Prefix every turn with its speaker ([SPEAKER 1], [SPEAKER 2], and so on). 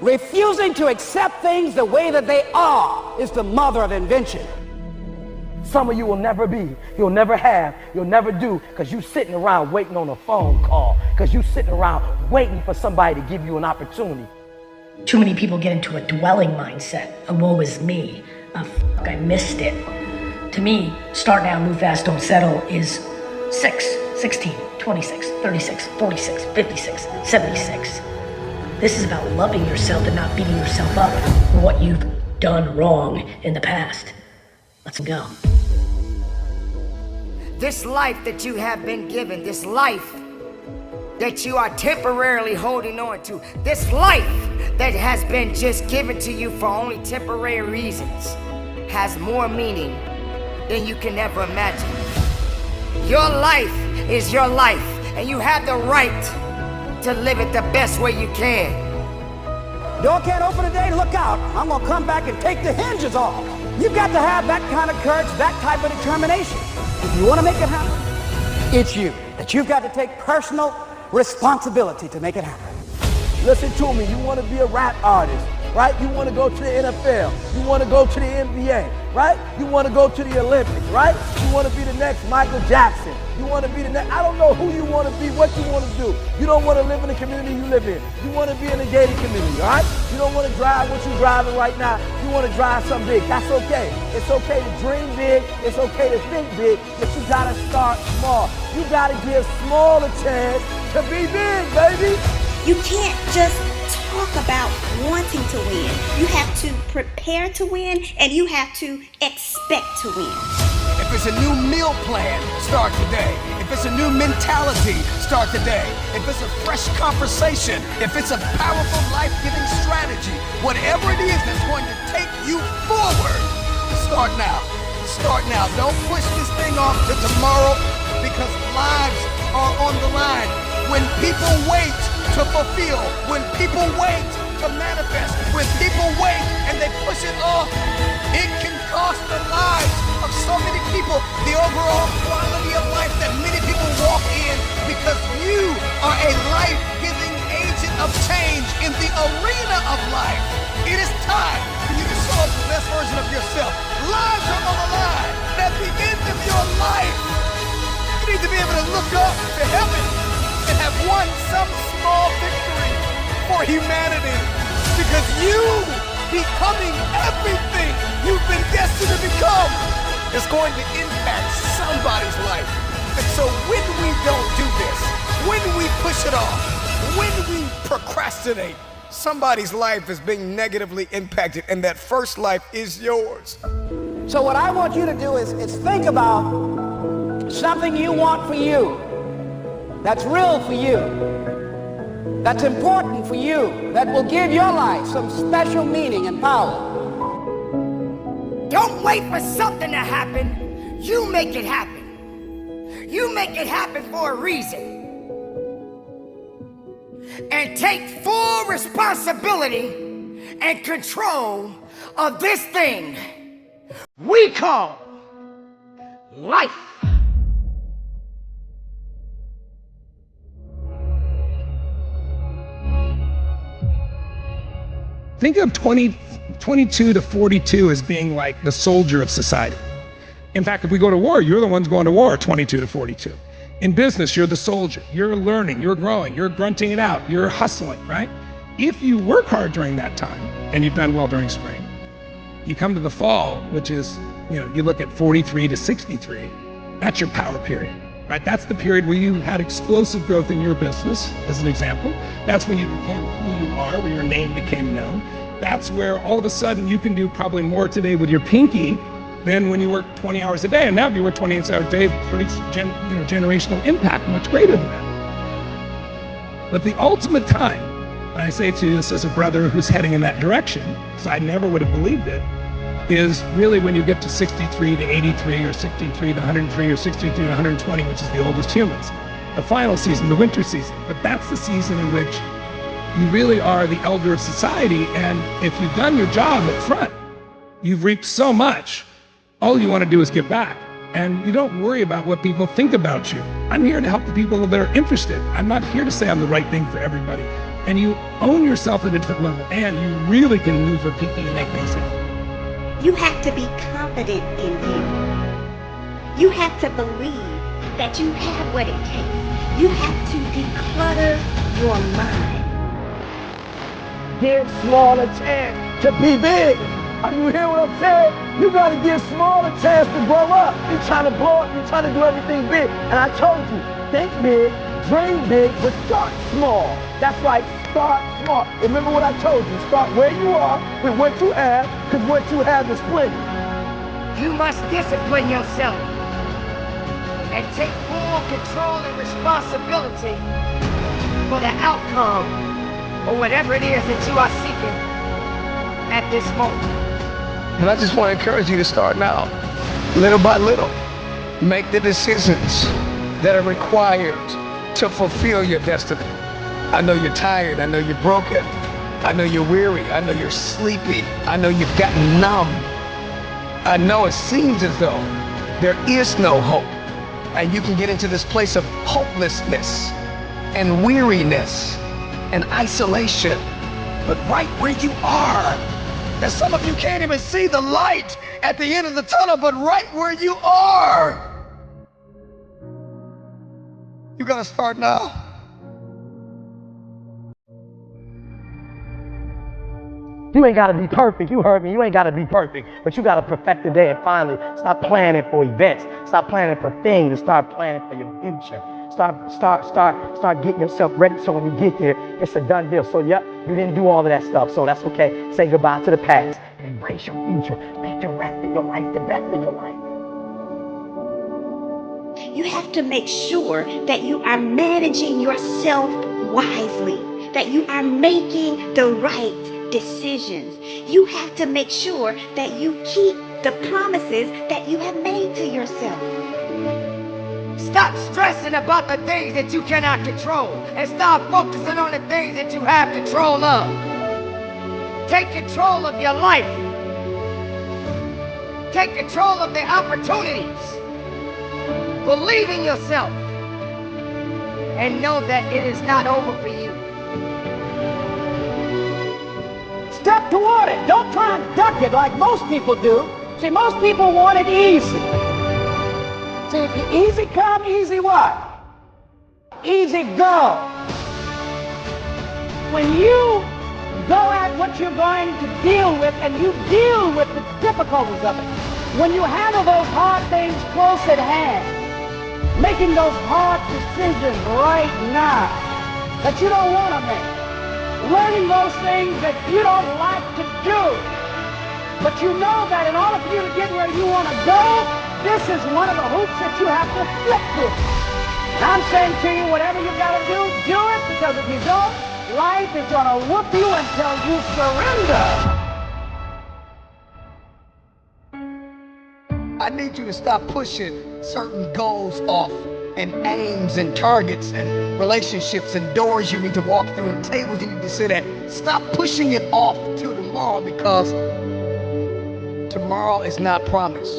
[SPEAKER 1] Refusing to accept things the way that they are is the mother of invention.
[SPEAKER 2] Some of you will never be, you'll never have, you'll never do, because you sitting around waiting on a phone call, because you sitting around waiting for somebody to give you an opportunity.
[SPEAKER 3] Too many people get into a dwelling mindset, a woe is me, I missed it. To me, start now, move fast, don't settle is 6, 16, 26, 36, 46, 56, 76. This is about loving yourself and not beating yourself up for what you've done wrong in the past. Let's go.
[SPEAKER 4] This life that you have been given, this life that you are temporarily holding on to, this life that has been just given to you for only temporary reasons, has more meaning than you can ever imagine. Your life is your life, and you have the right to live it the best way you can.
[SPEAKER 1] Door can't open today, look out. I'm gonna come back and take the hinges off. You've got to have that kind of courage, that type of determination. If you want to make it happen, it's you. That you've got to take personal responsibility to make it happen.
[SPEAKER 2] Listen to me, you want to be a rap artist, right? You want to go to the NFL, you want to go to the NBA, right? You want to go to the Olympics, right? You want to be the next Michael Jackson. You want to be the next, I don't know who you want to be, what you want to do. You don't want to live in the community you live in. You want to be in a gated community, all right? You don't want to drive what you're driving right now. You want to drive something big. That's okay. It's okay to dream big. It's okay to think big, but you got to start small. You got to give small a chance to be big, baby.
[SPEAKER 5] You can't just talk about wanting to win. You have to prepare to win, and you have to expect to win.
[SPEAKER 6] If it's a new meal plan, start today. If it's a new mentality, start today. If it's a fresh conversation, if it's a powerful life-giving strategy, whatever it is that's going to take you forward, start now. Start now. Don't push this thing off to tomorrow, because lives are on the line. When people wait to fulfill, when people wait to manifest, when people wait and they push it off, it can cost the lives of so many people, the overall quality of life that many people walk in, because you are a life-giving agent of change in the arena of life. It is time for you to show up the best version of yourself. Lives are on the line. At the end of your life, you need to be able to look up to heaven and have won some small victory for humanity, because you becoming everything you've been destined to become is going to impact somebody's life. And so when we don't do this, when we push it off, when we procrastinate, somebody's life is being negatively impacted, and that first life is yours.
[SPEAKER 1] So what I want you to do is think about something you want for you, that's real for you, that's important for you, that will give your life some special meaning and power.
[SPEAKER 4] Don't wait for something to happen. You make it happen. You make it happen for a reason. And take full responsibility and control of this thing we call life.
[SPEAKER 7] Think of 22 to 42 as being like the soldier of society. In fact, if we go to war, you're the ones going to war, 22 to 42. In business, you're the soldier. You're learning, you're growing, you're grunting it out, you're hustling, right? If you work hard during that time, and you've done well during spring, you come to the fall, which is, you look at 43 to 63, that's your power period. Right? That's the period where you had explosive growth in your business, as an example. That's when you became who you are, where your name became known. That's where all of a sudden you can do probably more today with your pinky than when you work 20 hours a day. And now if you work 28 hours a day, it creates generational impact much greater than that. But the ultimate time, and I say to you this as a brother who's heading in that direction, because I never would have believed it, is really when you get to 63 to 83 or 63 to 103 or 63 to 120, which is the oldest humans. The final season, the winter season. But that's the season in which you really are the elder of society, and if you've done your job at front, you've reaped so much, all you want to do is give back. And you don't worry about what people think about you. I'm here to help the people that are interested. I'm not here to say I'm the right thing for everybody. and you own yourself at a different level, and you really can move with people and make things happen.
[SPEAKER 5] You have to be confident in you. You have to believe that you have what it takes. You have to declutter your mind.
[SPEAKER 2] Give small a chance to be big. Are you hear what I'm saying? You gotta give small a chance to grow up. You're trying to blow up, you're trying to do everything big. And I told you, think big, dream big, but start small. That's right, start small. Remember what I told you, start where you are with what you have, because what you have is plenty.
[SPEAKER 4] You must discipline yourself and take full control and responsibility for the outcome or whatever it is that you are seeking at this moment.
[SPEAKER 6] And I just want to encourage you to start now, little by little. Make the decisions that are required to fulfill your destiny. I know you're tired. I know you're broken. I know you're weary. I know you're sleepy. I know you've gotten numb. I know it seems as though there is no hope. And you can get into this place of hopelessness and weariness and isolation. But right where you are, that some of you can't even see the light at the end of the tunnel, but right where you are, you gotta start now.
[SPEAKER 2] You ain't gotta be perfect, you heard me, you ain't gotta be perfect, but you gotta perfect the day and finally stop planning for events, stop planning for things, and start planning for your future. Start getting yourself ready so when you get there, it's a done deal. So yep, you didn't do all of that stuff, so that's okay. Say goodbye to the past. Embrace your future. Make the rest of your life the best of your life.
[SPEAKER 5] You have to make sure that you are managing yourself wisely, that you are making the right decisions. You have to make sure that you keep the promises that you have made to yourself.
[SPEAKER 4] Stop stressing about the things that you cannot control and start focusing on the things that you have control of. Take control of your life. Take control of the opportunities. Believe in yourself and know that it is not over for you.
[SPEAKER 1] Step toward it. Don't try and duck it like most people do. See, most people want it easy. See, easy come, easy what? Easy go. When you go at what you're going to deal with and you deal with the difficulties of it, when you handle those hard things close at hand, making those hard decisions right now that you don't want to make, learning those things that you don't like to do, but you know that in order for you to get where you want to go, this is one of the hoops that you have to flip through. And I'm saying to you, whatever you got to do it, because if you don't, life is going to whoop you until you surrender.
[SPEAKER 6] I need you to stop pushing certain goals off and aims and targets and relationships and doors you need to walk through and tables you need to sit at. Stop pushing it off till tomorrow, because tomorrow is not promised.